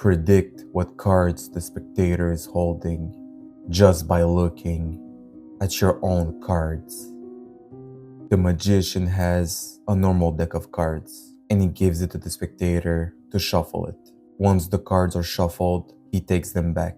predict what cards the spectator is holding just by looking at your own cards. The magician has a normal deck of cards and he gives it to the spectator to shuffle it. Once the cards are shuffled, he takes them back.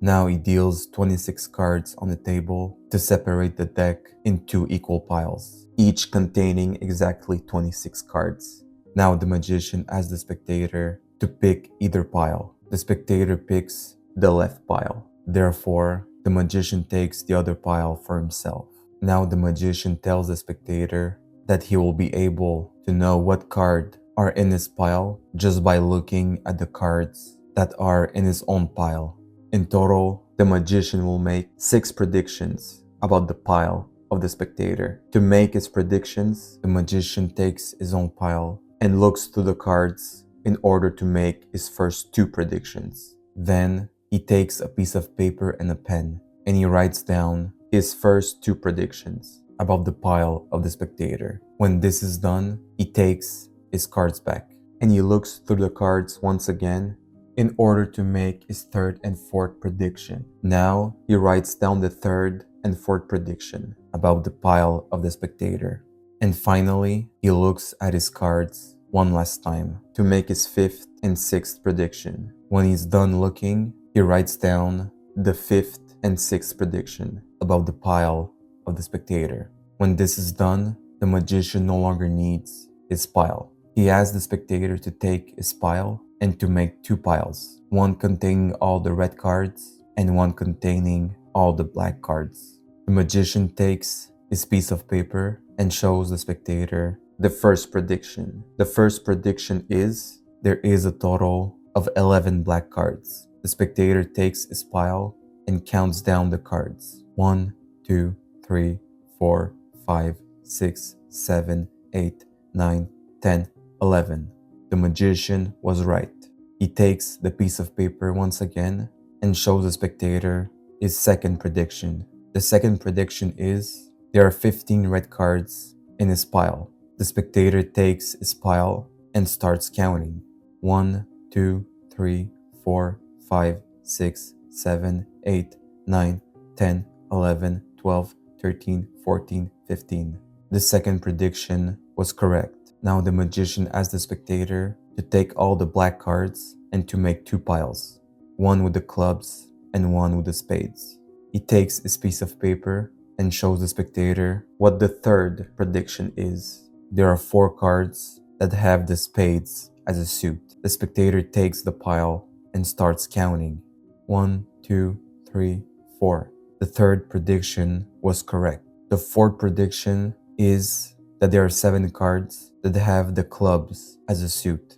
Now he deals 26 cards on the table to separate the deck in 2 equal piles, each containing exactly 26 cards. Now the magician asks the spectator to pick either pile. The spectator picks the left pile. Therefore, the magician takes the other pile for himself. Now the magician tells the spectator that he will be able to know what cards are in his pile just by looking at the cards that are in his own pile. In total, the magician will make 6 predictions about the pile of the spectator. To make his predictions, the magician takes his own pile and looks through the cards in order to make his first 2 predictions. Then he takes a piece of paper and a pen and he writes down his first 2 predictions about the pile of the spectator. When this is done, he takes his cards back and he looks through the cards once again in order to make his 3rd and 4th prediction. Now he writes down the 3rd and 4th prediction about the pile of the spectator. And finally, he looks at his cards one last time to make his 5th and 6th prediction. When he's done looking, he writes down the 5th and 6th prediction about the pile of the spectator. When this is done, the magician no longer needs his pile. He asks the spectator to take his pile and to make 2 piles, one containing all the red cards and one containing all the black cards. The magician takes his piece of paper and shows the spectator the first prediction. The first prediction is there is a total of 11 black cards. The spectator takes his pile and counts down the cards. 1, 2, 3, 4, 5, 6, 7, 8, 9, 10, 11. The magician was right. He takes the piece of paper once again and shows the spectator his second prediction. The second prediction is there are 15 red cards in his pile. The spectator takes his pile and starts counting. 1, 2, 3, 4, 5, 6, 7, 8, 9, 10, 11, 12, 13, 14, 15. The second prediction was correct. Now the magician asks the spectator to take all the black cards and to make 2 piles, one with the clubs and one with the spades. He takes his piece of paper and shows the spectator what the 3rd prediction is. There are 4 cards that have the spades as a suit. The spectator takes the pile and starts counting. 1, 2, 3, 4. The 3rd prediction was correct. The 4th prediction is that there are 7 cards that have the clubs as a suit.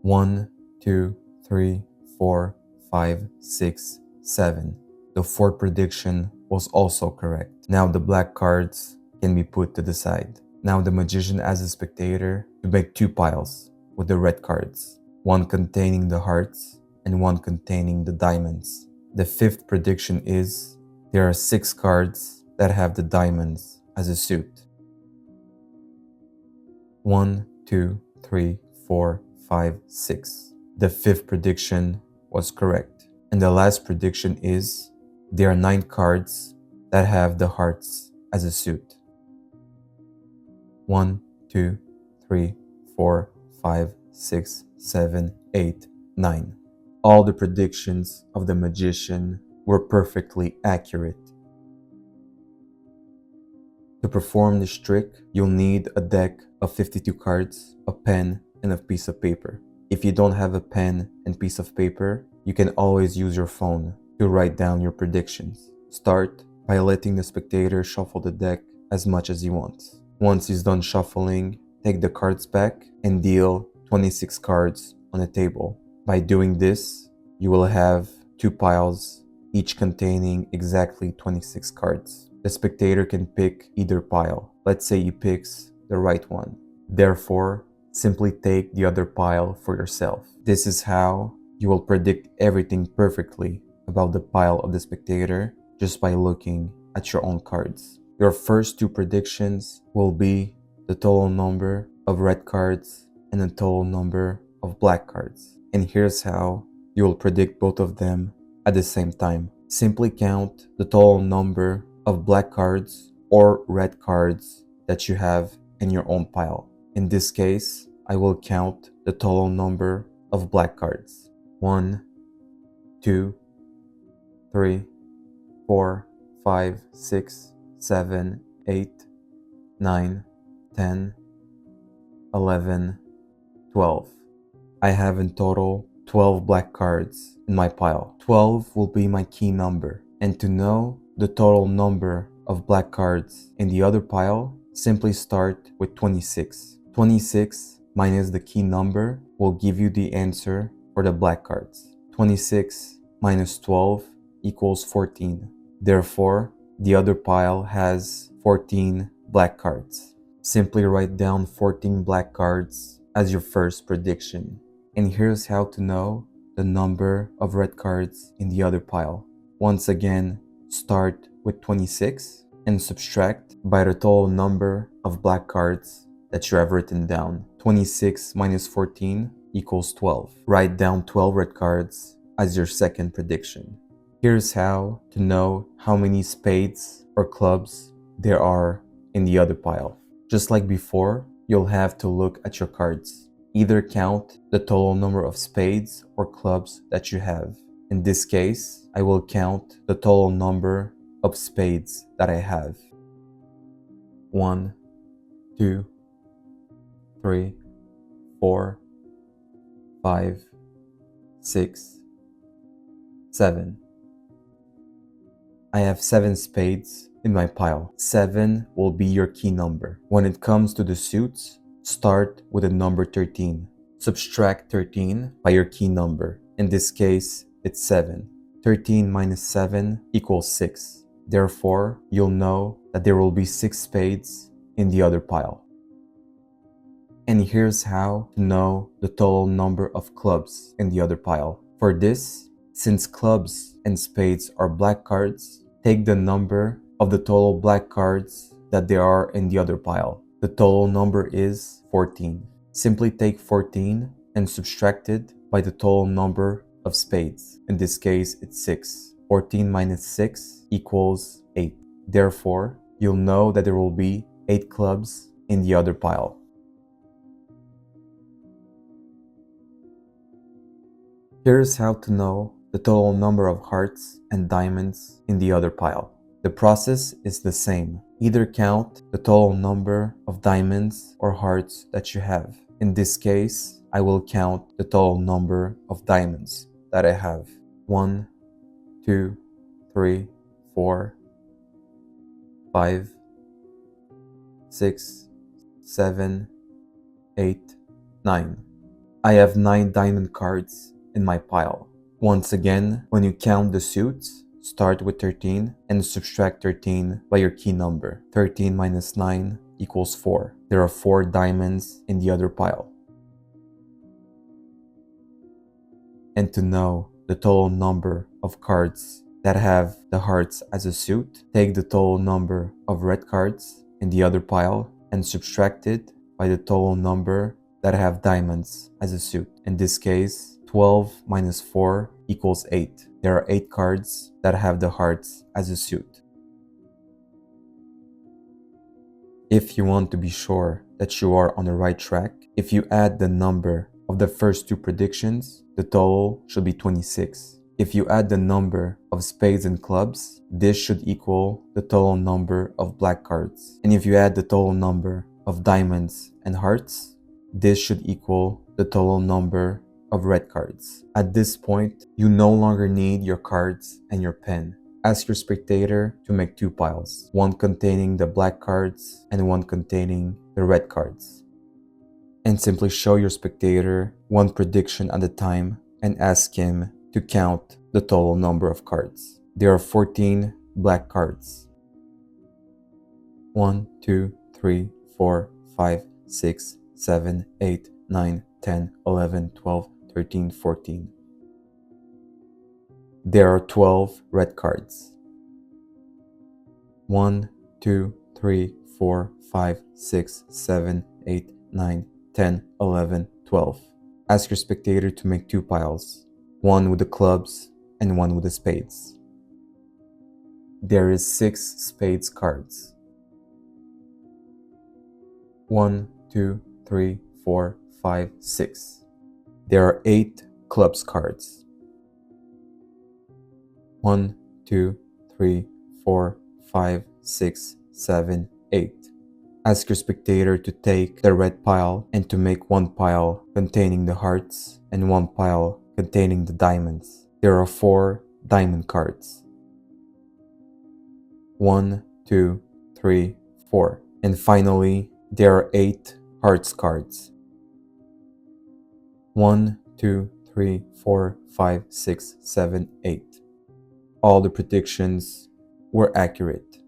1, 2, 3, 4, 5, 6, 7. The 4th prediction was also correct. Now the black cards can be put to the side. Now the magician asks the spectator to make 2 piles with the red cards, one containing the hearts and one containing the diamonds. The 5th prediction is there are 6 cards that have the diamonds as a suit. 1, 2, 3, 4, 5, 6. The 5th prediction was correct. And the last prediction is there are 9 cards that have the hearts as a suit. 1, 2, 3, 4, 5, 6, 7, 8, 9. All the predictions of the magician were perfectly accurate. To perform this trick, you'll need a deck of 52 cards, a pen, and a piece of paper. If you don't have a pen and piece of paper, you can always use your phone to write down your predictions. Start by letting the spectator shuffle the deck as much as he wants. Once he's done shuffling, take the cards back and deal 26 cards on the table. By doing this, you will have 2 piles, each containing exactly 26 cards. The spectator can pick either pile. Let's say he picks the right one. Therefore, simply take the other pile for yourself. This is how you will predict everything perfectly about the pile of the spectator just by looking at your own cards. Your first 2 predictions will be the total number of red cards and the total number of black cards. And here's how you will predict both of them at the same time. Simply count the total number of black cards or red cards that you have in your own pile. In this case, I will count the total number of black cards. 1, 2, 3, 4, 5, 6, 7, 8, 9, 10, 11, 12. I have in total 12 black cards in my pile. 12 will be my key number. And to know the total number of black cards in the other pile, simply start with 26. 26 minus the key number will give you the answer for the black cards. 26 minus 12 equals 14. Therefore, the other pile has 14 black cards. Simply write down 14 black cards as your first prediction. And here's how to know the number of red cards in the other pile. Once again, start with 26 and subtract by the total number of black cards that you have written down. 26 minus 14 equals 12. Write down 12 red cards as your second prediction. Here's how to know how many spades or clubs there are in the other pile. Just like before, you'll have to look at your cards. Either count the total number of spades or clubs that you have. In this case, I will count the total number of spades that I have. 1, 2, 3, 4, 5, 6, 7. I have 7 spades in my pile. 7 will be your key number. When it comes to the suits, start with the number 13. Subtract 13 by your key number. In this case, it's 7. 13 minus 7 equals 6. Therefore, you'll know that there will be 6 spades in the other pile. And here's how to know the total number of clubs in the other pile. For this, since clubs and spades are black cards, take the number of the total black cards that there are in the other pile. The total number is 14. Simply take 14 and subtract it by the total number of spades. In this case, it's 6. 14 minus 6 equals 8. Therefore, you'll know that there will be 8 clubs in the other pile. Here's how to know the total number of hearts and diamonds in the other pile. The process is the same. Either count the total number of diamonds or hearts that you have. In this case, I will count the total number of diamonds that I have. 1, 2, 3, 4, 5, 6, 7, 8, 9. I have 9 diamond cards in my pile. Once again, when you count the suits, start with 13 and subtract 13 by your key number. 13 minus 9 equals 4. There are 4 diamonds in the other pile. And to know the total number of cards that have the hearts as a suit, take the total number of red cards in the other pile and subtract it by the total number that have diamonds as a suit. In this case, 12 minus 4 equals 8. There are 8 cards that have the hearts as a suit. If you want to be sure that you are on the right track, if you add the number of the first 2 predictions, the total should be 26. If you add the number of spades and clubs, this should equal the total number of black cards. And if you add the total number of diamonds and hearts, this should equal the total number of red cards. At this point, you no longer need your cards and your pen. Ask your spectator to make 2 piles, one containing the black cards and one containing the red cards. And simply show your spectator one prediction at a time and ask him to count the total number of cards. There are 14 black cards. 1, 2, 3, 4, 5, 6, 7, 8, 9, 10, 11, 12, 13, 14. There are 12 red cards. 1, 2, 3, 4, 5, 6, 7, 8, 9, 10, 11, 12. Ask your spectator to make 2 piles, one with the clubs and one with the spades. There is 6 spades cards. 1, 2, 3, 4, 5, 6. There are 8 clubs cards. 1, 2, 3, 4, 5, 6, 7, 8. Ask your spectator to take the red pile and to make 1 pile containing the hearts and 1 pile containing the diamonds. There are 4 diamond cards. 1, 2, 3, 4. And finally, there are 8 hearts cards. 1, 2, 3, 4, 5, 6, 7, 8. All the predictions were accurate.